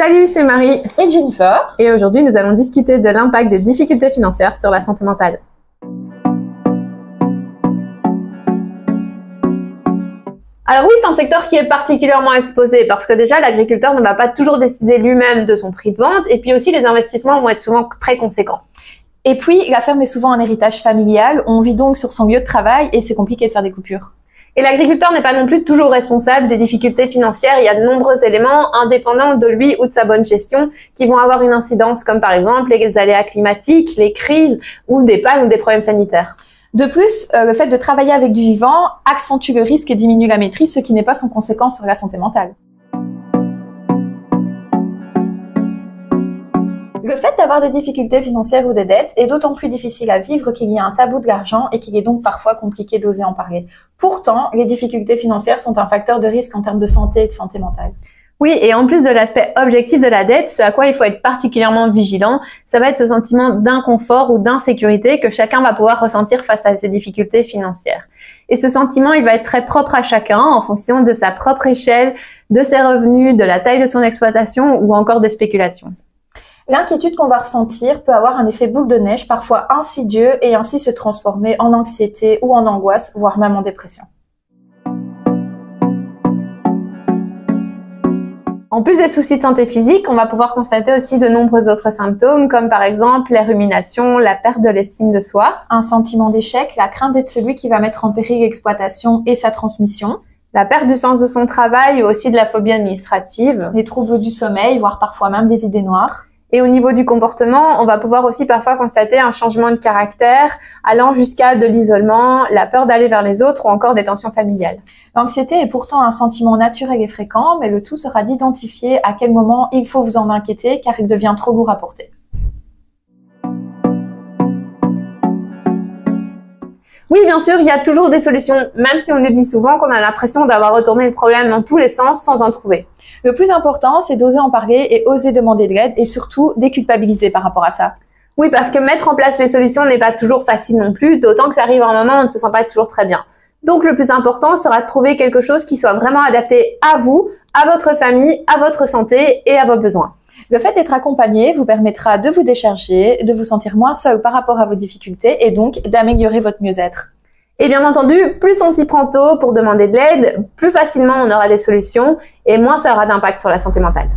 Salut, c'est Marie et Jennifer. Et aujourd'hui, nous allons discuter de l'impact des difficultés financières sur la santé mentale. Alors oui, c'est un secteur qui est particulièrement exposé parce que déjà, l'agriculteur ne va pas toujours décider lui-même de son prix de vente et puis aussi les investissements vont être souvent très conséquents. Et puis, la ferme est souvent un héritage familial, on vit donc sur son lieu de travail et c'est compliqué de faire des coupures. Et l'agriculteur n'est pas non plus toujours responsable des difficultés financières. Il y a de nombreux éléments indépendants de lui ou de sa bonne gestion qui vont avoir une incidence, comme par exemple les aléas climatiques, les crises ou des pannes ou des problèmes sanitaires. De plus, le fait de travailler avec du vivant accentue le risque et diminue la maîtrise, ce qui n'est pas sans conséquence sur la santé mentale. Le fait d'avoir des difficultés financières ou des dettes est d'autant plus difficile à vivre qu'il y a un tabou de l'argent et qu'il est donc parfois compliqué d'oser en parler. Pourtant, les difficultés financières sont un facteur de risque en termes de santé et de santé mentale. Oui, et en plus de l'aspect objectif de la dette, ce à quoi il faut être particulièrement vigilant, ça va être ce sentiment d'inconfort ou d'insécurité que chacun va pouvoir ressentir face à ces difficultés financières. Et ce sentiment, il va être très propre à chacun en fonction de sa propre échelle, de ses revenus, de la taille de son exploitation ou encore des spéculations. L'inquiétude qu'on va ressentir peut avoir un effet boule de neige parfois insidieux et ainsi se transformer en anxiété ou en angoisse, voire même en dépression. En plus des soucis de santé physique, on va pouvoir constater aussi de nombreux autres symptômes, comme par exemple les ruminations, la perte de l'estime de soi, un sentiment d'échec, la crainte d'être celui qui va mettre en péril l'exploitation et sa transmission, la perte du sens de son travail ou aussi de la phobie administrative, les troubles du sommeil, voire parfois même des idées noires. Et au niveau du comportement, on va pouvoir aussi parfois constater un changement de caractère allant jusqu'à de l'isolement, la peur d'aller vers les autres ou encore des tensions familiales. L'anxiété est pourtant un sentiment naturel et fréquent, mais le tout sera d'identifier à quel moment il faut vous en inquiéter car il devient trop lourd à porter. Oui, bien sûr, il y a toujours des solutions, même si on nous dit souvent qu'on a l'impression d'avoir retourné le problème dans tous les sens sans en trouver. Le plus important, c'est d'oser en parler et oser demander de l'aide et surtout déculpabiliser par rapport à ça. Oui, parce que mettre en place les solutions n'est pas toujours facile non plus, d'autant que ça arrive à un moment où on ne se sent pas toujours très bien. Donc le plus important sera de trouver quelque chose qui soit vraiment adapté à vous, à votre famille, à votre santé et à vos besoins. Le fait d'être accompagné vous permettra de vous décharger, de vous sentir moins seul par rapport à vos difficultés et donc d'améliorer votre mieux-être. Et bien entendu, plus on s'y prend tôt pour demander de l'aide, plus facilement on aura des solutions et moins ça aura d'impact sur la santé mentale.